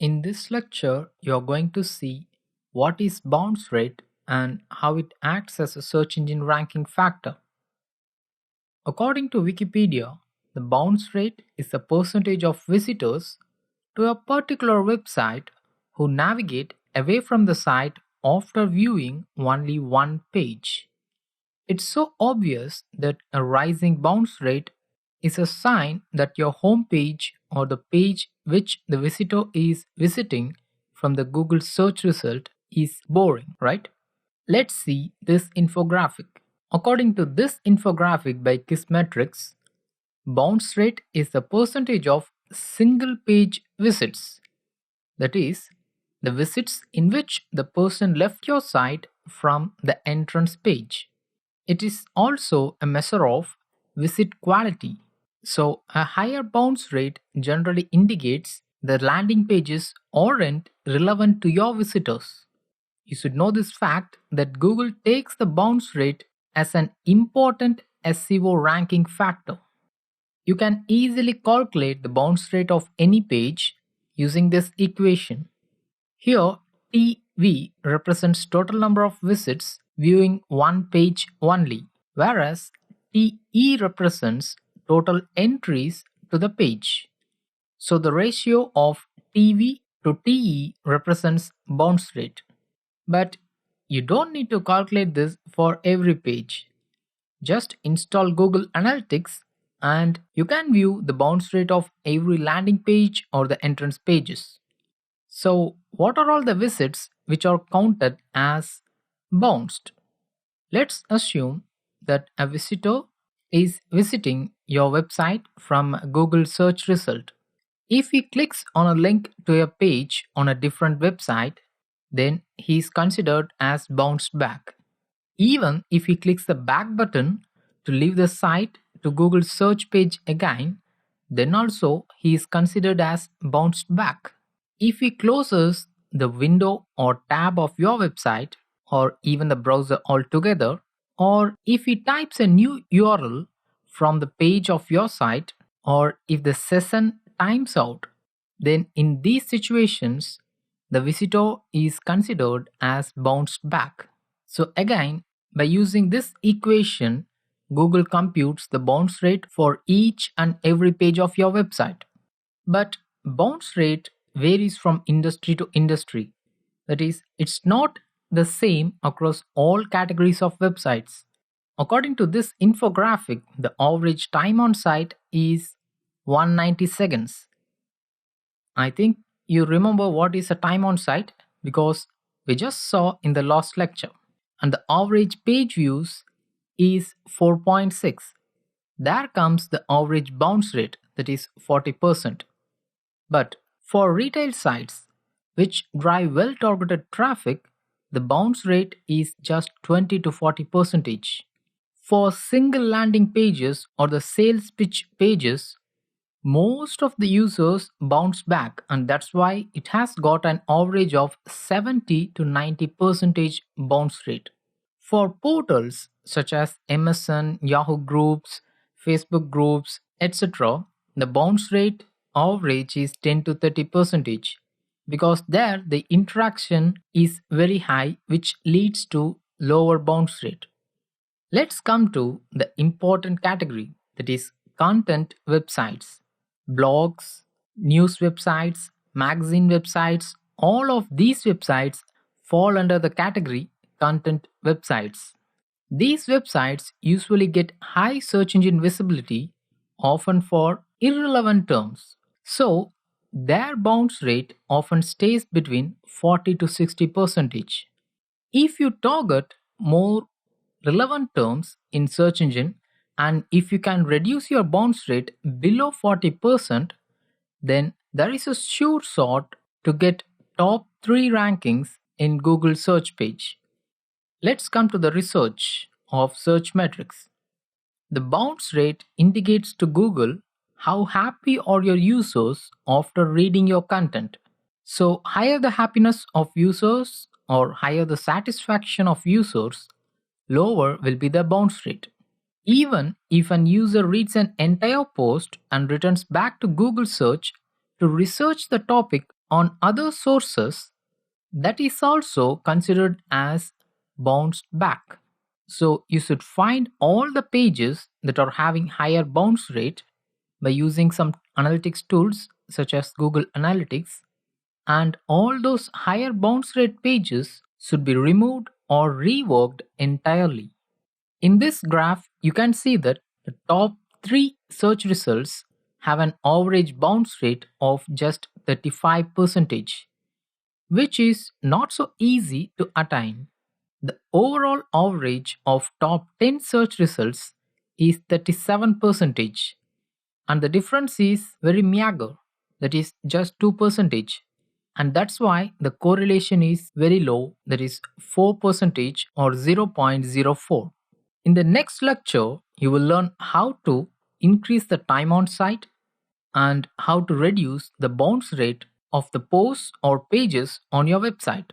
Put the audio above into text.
In this lecture, you are going to see what is bounce rate and how it acts as a search engine ranking factor. According to Wikipedia, the bounce rate is the percentage of visitors to a particular website who navigate away from the site after viewing only one page. It's so obvious that a rising bounce rate is a sign that your home page or the page which the visitor is visiting from the Google search result is boring, right? Let's see this infographic. According to this infographic by Kissmetrics, bounce rate is the percentage of single page visits, that is, the visits in which the person left your site from the entrance page. It is also a measure of visit quality. So, a higher bounce rate generally indicates the landing pages aren't relevant to your visitors. You should know this fact that Google takes the bounce rate as an important SEO ranking factor. You can easily calculate the bounce rate of any page using this equation. Here, TV represents total number of visits viewing one page only, whereas TE represents total entries to the page. So the ratio of TV to TE represents bounce rate. But you don't need to calculate this for every page. Just install Google Analytics and you can view the bounce rate of every landing page or the entrance pages. So, what are all the visits which are counted as bounced? Let's assume that a visitor is visiting your website from a Google search result. If he clicks on a link to a page on a different website, then he is considered as bounced back. Even if he clicks the back button to leave the site to Google search page again, then also he is considered as bounced back. If he closes the window or tab of your website or even the browser altogether, or if he types a new URL from the page of your site, or if the session times out, then in these situations, the visitor is considered as bounced back. So again, by using this equation, Google computes the bounce rate for each and every page of your website. But bounce rate varies from industry to industry. That is, it's not the same across all categories of websites. According to this infographic, the average time on site is 190 seconds. I think you remember what is a time on site because we just saw in the last lecture. And the average page views is 4.6. There comes the average bounce rate, that is 40%. But for retail sites, which drive well targeted traffic, the bounce rate is just 20 to 40%. For single landing pages or the sales pitch pages, most of the users bounce back, and that's why it has got an average of 70 to 90% bounce rate. For portals such as MSN, Yahoo groups, Facebook groups, etc., the bounce rate average is 10 to 30% because there the interaction is very high, which leads to lower bounce rate. Let's come to the important category, that is content websites. Blogs, news websites, magazine websites, all of these websites fall under the category content websites. These websites usually get high search engine visibility, often for irrelevant terms. So, their bounce rate often stays between 40 to 60%. If you target more relevant terms in search engine and if you can reduce your bounce rate below 40%, then there is a sure shot to get top 3 rankings in Google search page. Let's come to the research of search metrics. The bounce rate indicates to Google how happy are your users after reading your content. So, higher the happiness of users or higher the satisfaction of users, lower will be the bounce rate. Even if an user reads an entire post and returns back to Google search to research the topic on other sources, that is also considered as bounced back. So you should find all the pages that are having higher bounce rate by using some analytics tools such as Google Analytics, and all those higher bounce rate pages should be removed or reworked entirely. In this graph, you can see that the top 3 search results have an average bounce rate of just 35%, which is not so easy to attain. The overall average of top 10 search results is 37%, and the difference is very meager, that is just 2%, and that's why the correlation is very low, that is 4% or 0.04. In the next lecture, you will learn how to increase the time on site and how to reduce the bounce rate of the posts or pages on your website.